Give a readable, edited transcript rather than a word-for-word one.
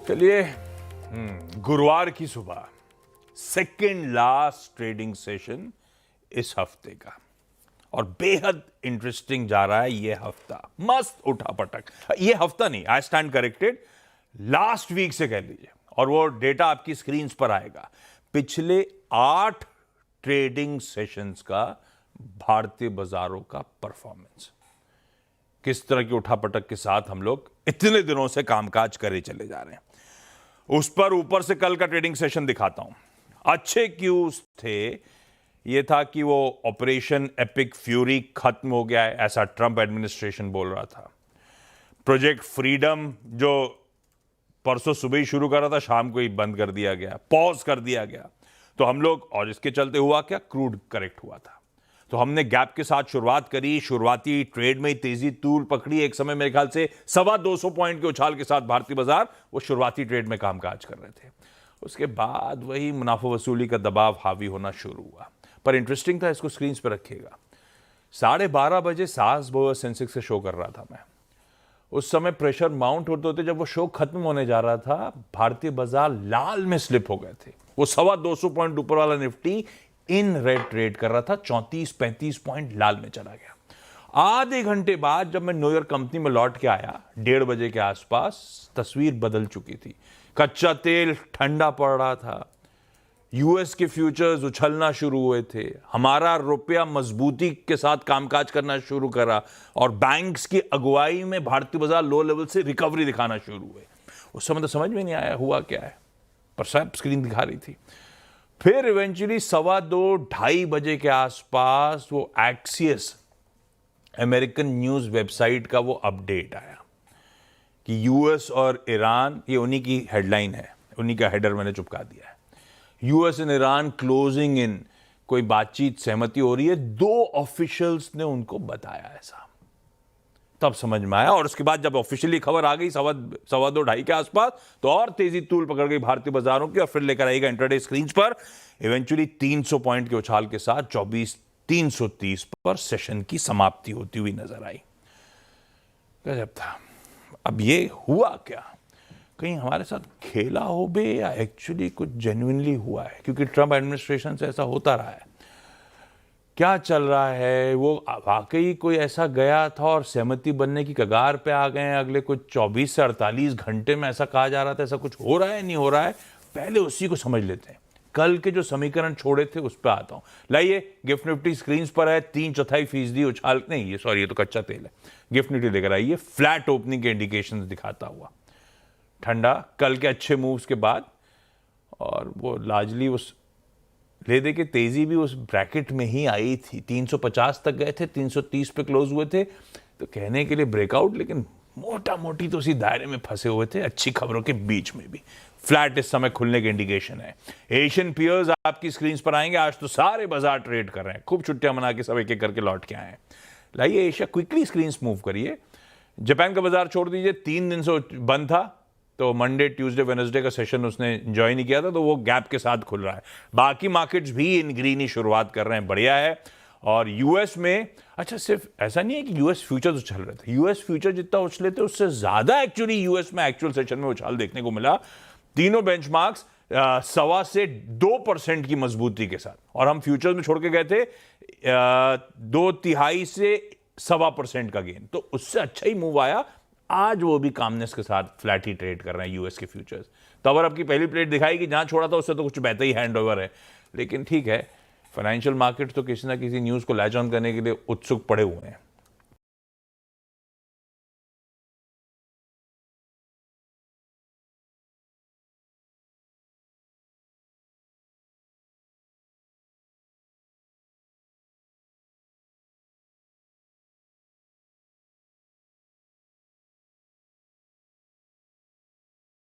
चलिए, गुरुवार की सुबह सेकेंड लास्ट ट्रेडिंग सेशन इस हफ्ते का और बेहद इंटरेस्टिंग जा रहा है ये हफ्ता। मस्त उठापटक, ये हफ्ता नहीं, I stand corrected, last week से कह लीजिए। और वो डेटा आपकी स्क्रीन्स पर आएगा। पिछले 8 ट्रेडिंग सेशंस का भारतीय बाजारों का परफॉर्मेंस, किस तरह की उठापटक के साथ हम लोग इतने दिनों से कामकाज करे चले जा रहे हैं, उस पर ऊपर से कल का ट्रेडिंग सेशन दिखाता हूं। अच्छे क्यूज थे। यह था कि वो ऑपरेशन एपिक फ्यूरी खत्म हो गया है, ऐसा ट्रंप एडमिनिस्ट्रेशन बोल रहा था। प्रोजेक्ट फ्रीडम जो परसों सुबह ही शुरू कर रहा था, शाम को ही बंद कर दिया गया, पॉज कर दिया गया। तो हम लोग, और इसके चलते हुआ क्या, क्रूड करेक्ट हुआ था। तो हमने गैप के साथ शुरुआत करी, शुरुआती ट्रेड में ही तेजी तूल पकड़ी। एक समय मेरे ख्याल से 225 पॉइंट के उछाल के साथ भारतीय बाजार वो शुरुआती ट्रेड में कामकाज कर रहे थे। उसके बाद वही मुनाफा वसूली का दबाव हावी होना शुरू हुआ। पर इंटरेस्टिंग था, इसको स्क्रीन पर रखिएगा। 12:30 बजे सास बोअर सेंसेक्स से शो कर रहा था मैं। उस समय प्रेशर माउंट होते होते जब वो शो खत्म होने जा रहा था, भारतीय बाजार लाल में स्लिप हो गए थे। वो 225 पॉइंट ऊपर वाला निफ्टी इन रेड ट्रेड कर रहा था, 34-35 पॉइंट लाल में चला गया। आधे घंटे बाद जब मैं न्यूयॉर्क कंपनी में लौट के आया, 1:30 बजे के आसपास, तस्वीर बदल चुकी थी। कच्चा तेल ठंडा पड़ रहा था, यूएस के फ्यूचर्स उछलना शुरू हुए थे, हमारा रुपया मजबूती के साथ कामकाज करना शुरू करा और बैंक्स की अगुवाई में भारतीय बाजार लो लेवल से रिकवरी दिखाना शुरू हुए। उस समय तो समझ में नहीं आया हुआ क्या है, पर सब स्क्रीन दिखा रही थी। फिर इवेंचुअली 2:15-2:30 बजे के आसपास वो एक्सियस अमेरिकन न्यूज वेबसाइट का वो अपडेट आया कि यूएस और ईरान, ये उन्हीं की हेडलाइन है, उन्हीं का हेडर मैंने चुपका दिया है, US and Iran closing in, कोई बातचीत सहमति हो रही है। 2 ऑफिशियल्स ने उनको बताया ऐसा। तब समझ में आया। और उसके बाद जब ऑफिशियली खबर आ गई 2:15-2:30 के आसपास, तो और तेजी तूल पकड़ गई भारतीय बाजारों की और फिर लेकर आएगा इंट्राडे स्क्रीन पर। इवेंचुअली 300 पॉइंट के उछाल के साथ 24,330 पर सेशन की समाप्ति होती हुई नजर आई। गजब था। अब ये हुआ क्या, कहीं हमारे साथ खेला हो बे या एक्चुअली कुछ जेन्युइनली हुआ है? क्योंकि ट्रंप एडमिनिस्ट्रेशन से ऐसा होता रहा है। क्या चल रहा है? वो वाकई कोई ऐसा गया था और सहमति बनने की कगार पे आ गए हैं? अगले कुछ 24 से 48 घंटे में ऐसा कहा जा रहा था, ऐसा कुछ हो रहा है, नहीं हो रहा है? पहले उसी को समझ लेते हैं। कल के जो समीकरण छोड़े थे उस पर आता हूं। लाइए, गिफ्ट निफ्टी स्क्रीन पर है, 3/4% उछाल, नहीं ये सॉरी, ये तो कच्चा तेल है। गिफ्ट निफ्टी लेकर आइए, फ्लैट ओपनिंग के इंडिकेशन दिखाता हुआ, ठंडा, कल के अच्छे मूव्स के बाद। और वो लार्जली उस ले दे के तेजी भी उस ब्रैकेट में ही आई थी। 350 तक गए थे, 330 पे क्लोज हुए थे, तो कहने के लिए ब्रेकआउट, लेकिन मोटा मोटी तो उसी दायरे में फंसे हुए थे, अच्छी खबरों के बीच में भी। फ्लैट इस समय खुलने के इंडिकेशन है। एशियन पीयर्स आपकी स्क्रीन पर आएंगे। आज तो सारे बाजार ट्रेड कर रहे हैं, खूब छुट्टियां मना के सब एक एक करके लौट के आए हैं। लाइए एशिया क्विकली स्क्रीन मूव करिए। जापान का बाजार छोड़ दीजिए, 3 दिन से बंद था, तो मंडे, ट्यूसडे, वेडनेसडे का सेशन उसने एंजॉय नहीं किया था, तो वो गैप के साथ खुल रहा है। बाकी मार्केट्स भी इन ग्रीन ही शुरुआत कर रहे हैं, बढ़िया है। और यूएस में, अच्छा सिर्फ ऐसा नहीं है कि यूएस फ्यूचर्स उछल रहे थे, यूएस फ्यूचर जितना उछले थे उससे ज्यादा एक्चुअली यूएस में एक्चुअल सेशन में उछाल देखने को मिला। तीनों बेंचमार्क्स 1.25 से 2% की मजबूती के साथ, और हम फ्यूचर्स में छोड़ के गए थे 2/3 से 1.25% का गेन, तो उससे अच्छा ही मूव आया। आज वो भी कामनेस के साथ फ्लैट ही ट्रेड कर रहे हैं यूएस के फ्यूचर्स। तो अगर आपकी पहली प्लेट दिखाई कि जहां छोड़ा था उससे तो कुछ बेहतर ही हैंडओवर है, लेकिन ठीक है, फाइनेंशियल मार्केट तो किसी ना किसी न्यूज को लैच ऑन करने के लिए उत्सुक पड़े हुए हैं।